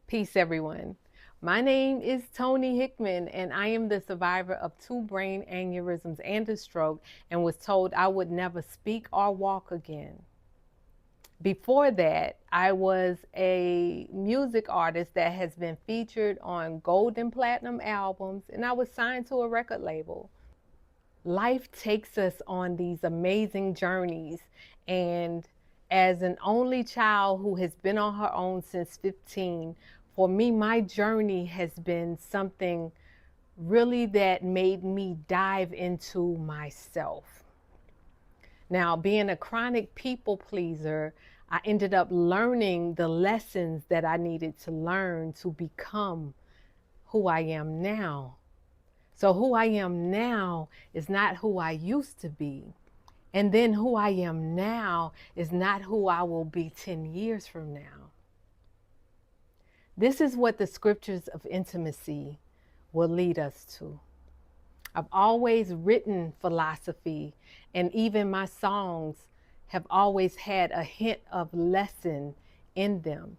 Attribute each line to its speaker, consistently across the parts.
Speaker 1: Peace, everyone. My name is Toni Hickman, and I am the survivor of 2 brain aneurysms and a stroke, and was told I would never speak or walk again. Before that, I was a music artist that has been featured on gold and platinum albums, and I was signed to a record label. Life takes us on these amazing journeys, and as an only child who has been on her own since 15, for me, my journey has been something really that made me dive into myself. Now, being a chronic people pleaser, I ended up learning the lessons that I needed to learn to become who I am now. So who I am now is not who I used to be. And then who I am now is not who I will be 10 years from now. This is what the scriptures of intimacy will lead us to. I've always written philosophy, and even my songs have always had a hint of lesson in them,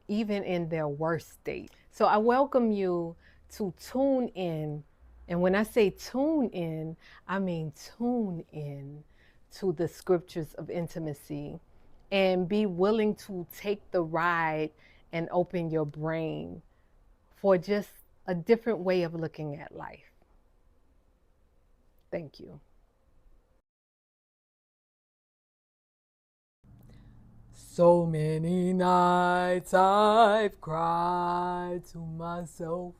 Speaker 1: even in their worst state. So I welcome you to tune in. And when I say tune in, I mean tune in to the scriptures of intimacy and be willing to take the ride and open your brain for just a different way of looking at life. Thank you.
Speaker 2: So many nights I've cried to myself,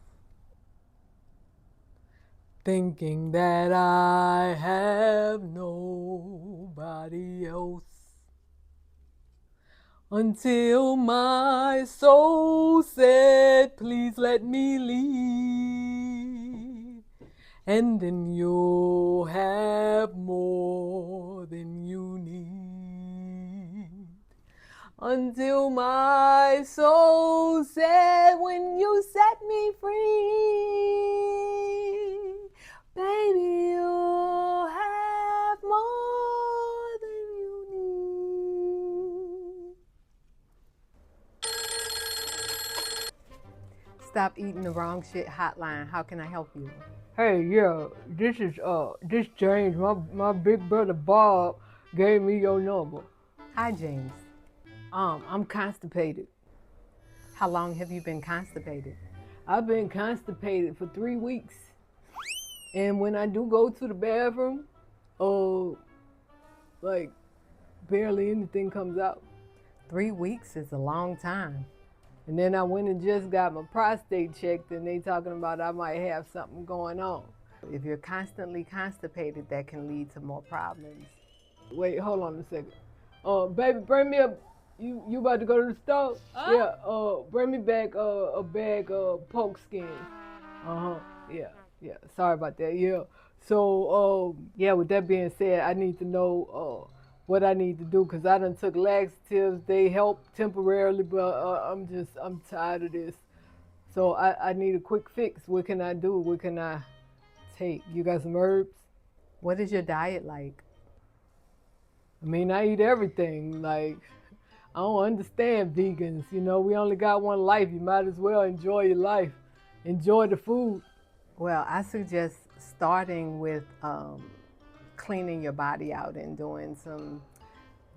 Speaker 2: thinking that I have nobody else, until my soul said, please let me leave, and then you'll have more than you need. Until my soul said, when you set me free, baby, you'll have more than you need.
Speaker 1: Stop Eating the Wrong Shit hotline. How can I help you?
Speaker 2: Hey, yeah, this is this James. My big brother Bob gave me your number.
Speaker 1: Hi, James. I'm constipated. How long have you been constipated?
Speaker 2: I've been constipated for 3 weeks, and when I do go to the bathroom, like barely anything comes out.
Speaker 1: 3 weeks is a long time.
Speaker 2: And then I went and just got my prostate checked, and they talking about I might have something going on.
Speaker 1: If you're constantly constipated, that can lead to more problems.
Speaker 2: Wait, hold on a second. Baby, bring me up. You about to go to the store? Yeah. Bring me back a bag of pork skins. Yeah. Sorry about that. Yeah. So yeah. With that being said, I need to know what I need to do, because I done took laxatives. They help temporarily, but I'm tired of this. So I need a quick fix. What can I do? What can I take? You got some herbs?
Speaker 1: What is your diet like?
Speaker 2: I mean, I eat everything. Like, I don't understand vegans. You know, we only got one life. You might as well enjoy your life. Enjoy the food.
Speaker 1: Well, I suggest starting with cleaning your body out and doing some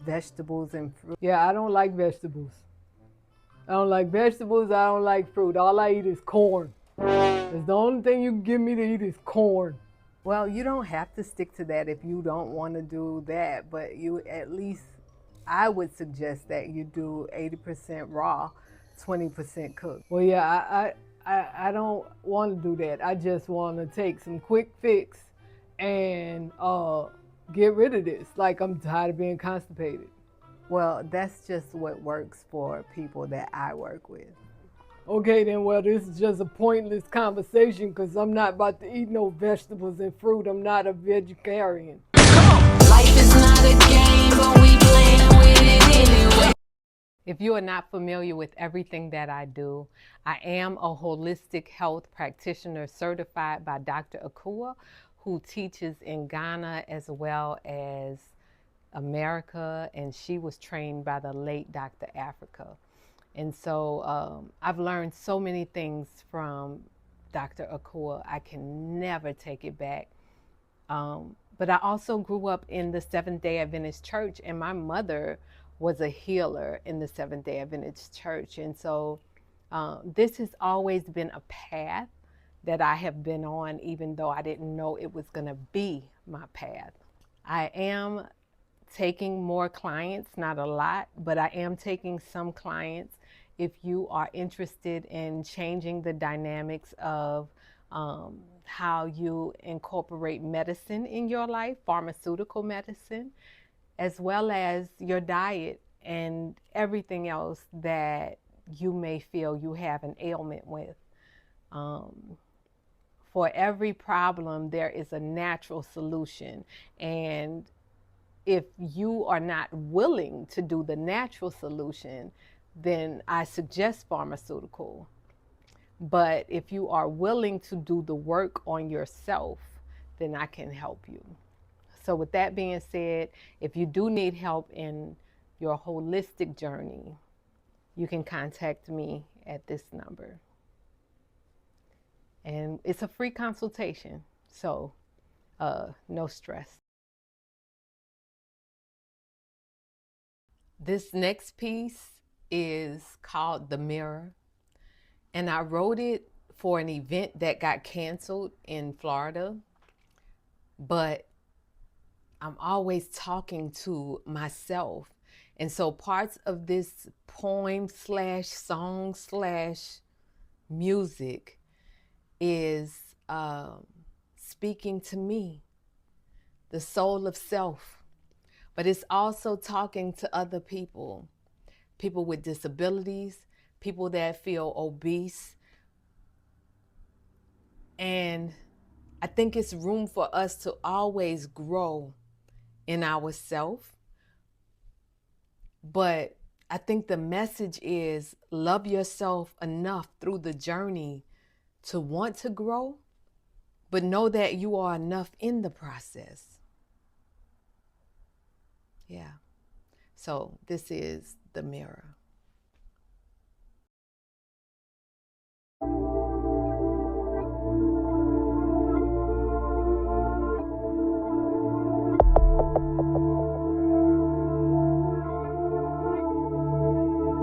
Speaker 1: vegetables and fruit.
Speaker 2: Yeah, I don't like vegetables. I don't like vegetables. I don't like fruit. All I eat is corn. That's the only thing you can give me to eat is corn.
Speaker 1: Well, you don't have to stick to that if you don't want to do that, but you at least, I would suggest that you do 80% raw, 20% cooked.
Speaker 2: Well, yeah, I don't want to do that. I just want to take some quick fix and get rid of this. Like, I'm tired of being constipated.
Speaker 1: Well, that's just what works for people that I work with.
Speaker 2: Okay, then, well, this is just a pointless conversation, because I'm not about to eat no vegetables and fruit. I'm not a vegetarian.
Speaker 3: Life is not a game, but we playing with it anyway.
Speaker 1: If you are not familiar with everything that I do, I am a holistic health practitioner certified by Dr. Akua, who teaches in Ghana as well as America, and she was trained by the late Dr. Africa. And so I've learned so many things from Dr. Akua. I can never take it back. But I also grew up in the Seventh-day Adventist Church, and my mother was a healer in the Seventh-day Adventist Church. And so this has always been a path that I have been on, even though I didn't know it was going to be my path. I am taking more clients, not a lot, but I am taking some clients. If you are interested in changing the dynamics of how you incorporate medicine in your life, pharmaceutical medicine, as well as your diet and everything else that you may feel you have an ailment with. For every problem, there is a natural solution. And if you are not willing to do the natural solution, then I suggest pharmaceutical. But if you are willing to do the work on yourself, then I can help you. So with that being said, if you do need help in your holistic journey, you can contact me at this number. And it's a free consultation, so no stress. This next piece is called The Mirror. And I wrote it for an event that got canceled in Florida, but I'm always talking to myself. And so parts of this poem / song / music is speaking to me, the soul of self. But it's also talking to other people, people with disabilities, people that feel obese. And I think it's room for us to always grow in ourselves. But I think the message is love yourself enough through the journey to want to grow, but know that you are enough in the process. Yeah. So this is The Mirror.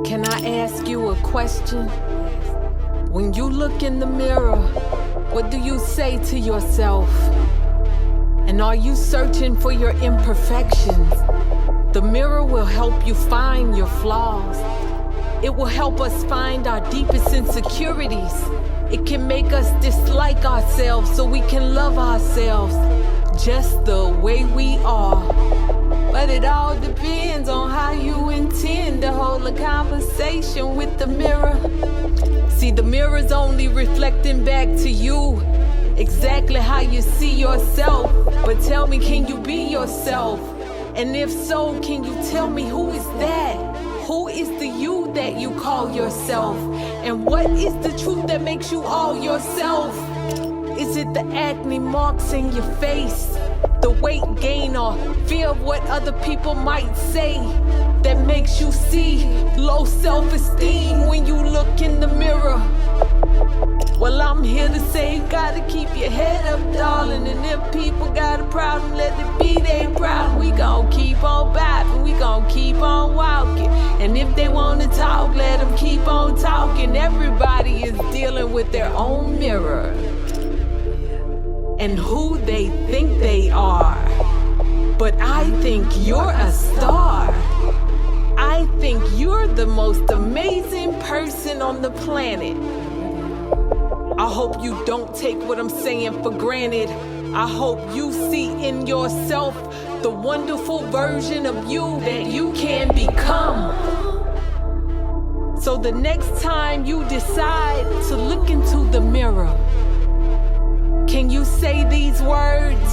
Speaker 1: Can I ask you a question? When you look in the mirror, what do you say to yourself? And are you searching for your imperfections? The mirror will help you find your flaws. It will help us find our deepest insecurities. It can make us dislike ourselves so we can love ourselves just the way we are. But it all depends on how you intend to hold a conversation with the mirror. See, the mirror's only reflecting back to you exactly how you see yourself. But tell me, can you be yourself? And if so, can you tell me who is that? Who is the you that you call yourself? And what is the truth that makes you all yourself? Is it the acne marks in your face? The weight gain or fear of what other people might say that makes you see low self-esteem when you look in the mirror? Well, I'm here to say you gotta keep your head up, darling. And if people got a problem, let it be their problem. We gon' keep on vibing, we gon' keep on walking. And if they wanna talk, let them keep on talking. Everybody is dealing with their own mirror and who they think they are. But I think you're a star. I think you're the most amazing person on the planet. I hope you don't take what I'm saying for granted. I hope you see in yourself the wonderful version of you that you can become. So the next time you decide to look into the mirror, can you say these words?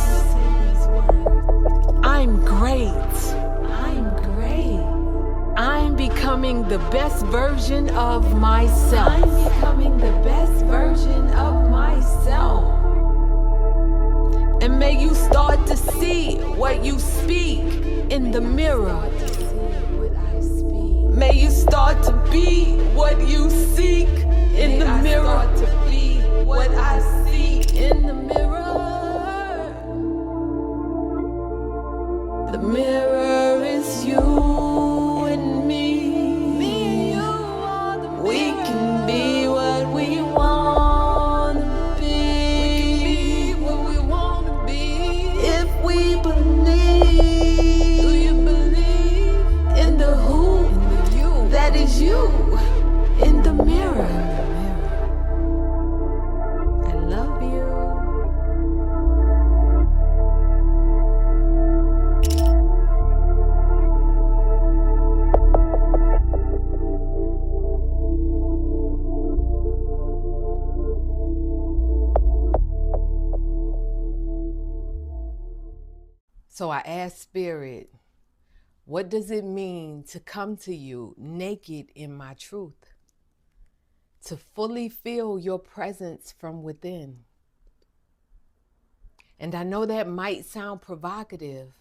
Speaker 1: I'm great. I'm great. I'm becoming the best version of myself. I'm becoming the best version of myself. And may you start to see what you speak in the mirror. May you start to be what
Speaker 3: can be what we wanna be. If we believe. Do you believe in the who? That is you in the mirror. I love you.
Speaker 1: So I asked Spirit, what does it mean to come to you naked in my truth? To fully feel your presence from within. And I know that might sound provocative,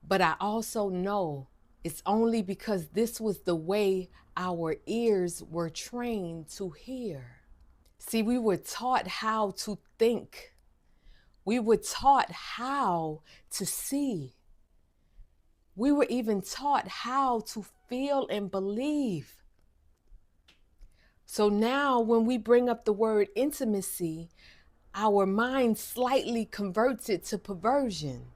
Speaker 1: but I also know it's only because this was the way our ears were trained to hear. See, we were taught how to think. We were taught how to see. We were even taught how to feel and believe. So now when we bring up the word intimacy, our mind slightly converts it to perversion.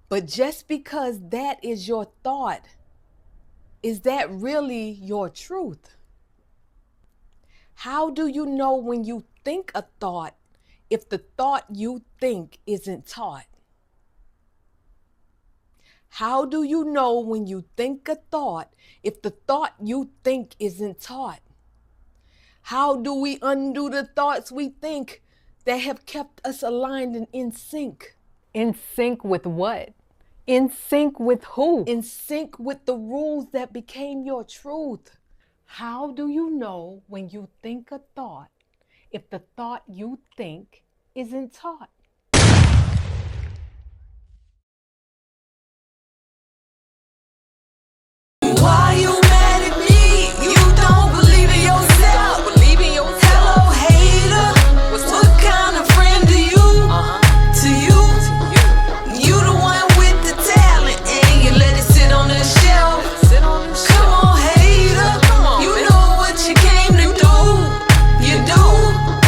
Speaker 1: But just because that is your thought, is that really your truth? How do you know when you think a thought if the thought you think isn't taught? How do you know when you think a thought if the thought you think isn't taught? How do we undo the thoughts we think that have kept us aligned and in sync?
Speaker 2: In sync with what? In sync with who?
Speaker 1: In sync with the rules that became your truth.
Speaker 2: How do you know when you think a thought if the thought you think isn't taught?
Speaker 3: Why you mad at me? You don't believe in yourself. Hello, hater. What kind of friend are you? To you. You the one with the talent and you let it sit on the shelf. Come on, hater. You know what you came to do. You do.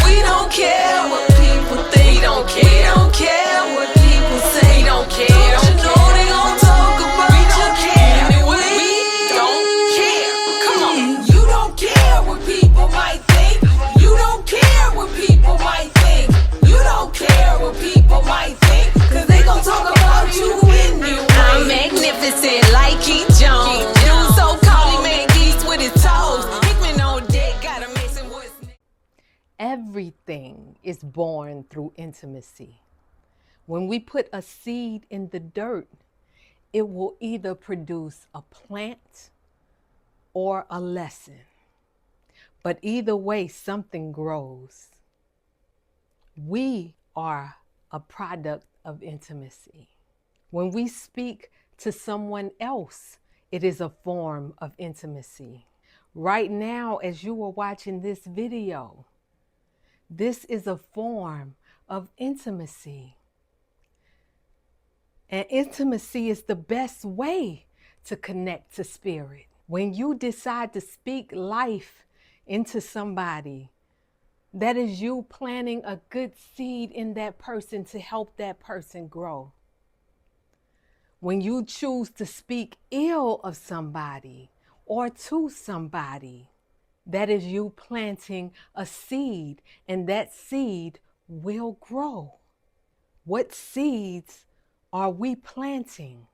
Speaker 3: We don't care what people think. We don't care what people say. We don't care. Don't you know they gon' talk about you? Anyway, we don't care. Come on. You don't care what people might think. You don't care what people might think. You don't care what people might think. Cause they gon' talk about you anyway. I'm magnificent like Keith Jones. You so called he made geese with his toes. Hickman on deck, gotta mix him with.
Speaker 1: Everything is born through intimacy. When we put a seed in the dirt, it will either produce a plant or a lesson. But either way, something grows. We are a product of intimacy. When we speak to someone else, it is a form of intimacy. Right now, as you are watching this video, this is a form of intimacy. And intimacy is the best way to connect to spirit. When you decide to speak life into somebody, that is you planting a good seed in that person to help that person grow. When you choose to speak ill of somebody or to somebody, that is you planting a seed, and that seed will grow. What seeds are we planting?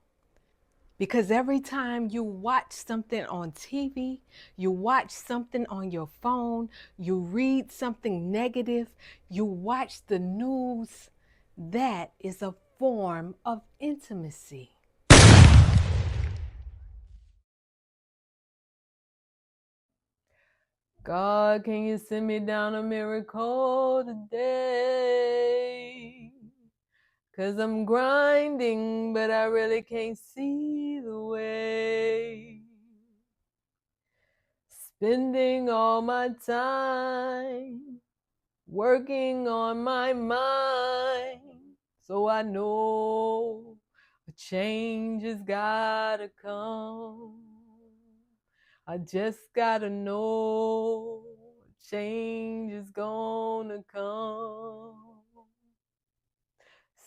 Speaker 1: Because every time you watch something on TV, you watch something on your phone, you read something negative, you watch the news, that is a form of intimacy.
Speaker 2: God, can you send me down a miracle today? 'Cause I'm grinding, but I really can't see the way. Spending all my time working on my mind, so I know a change has gotta come.
Speaker 1: I just gotta know change is gonna come.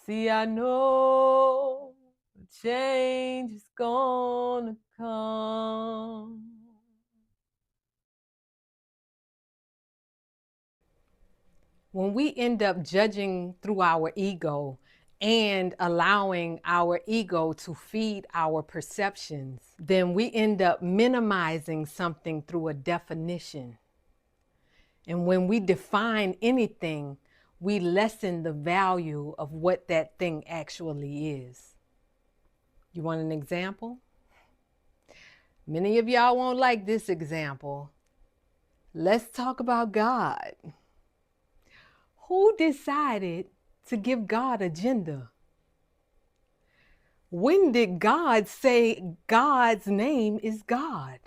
Speaker 1: See, I know change is gonna come. When we end up judging through our ego and allowing our ego to feed our perceptions, then we end up minimizing something through a definition. And when we define anything, we lessen the value of what that thing actually is. You want an example? Many of y'all won't like this example. Let's talk about God. Who decided to give God a gender? When did God say God's name is God?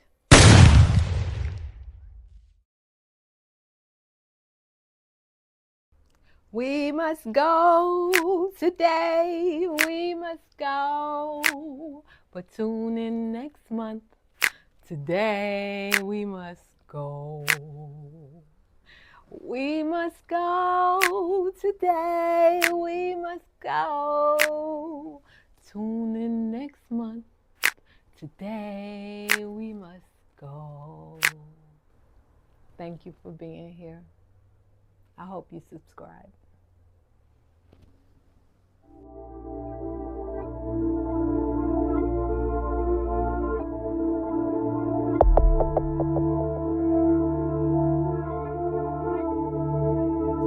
Speaker 1: We must go today, we must go, but tune in next month. Today we must go. We must go today, we must go. Tune in next month. Today we must go. Thank you for being here. I hope you subscribe.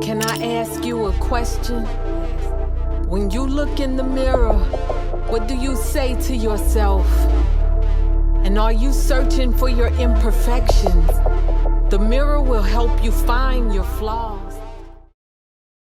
Speaker 1: Can I ask you a question? When you look in the mirror, what do you say to yourself? And are you searching for your imperfections? The mirror will help you find your flaws.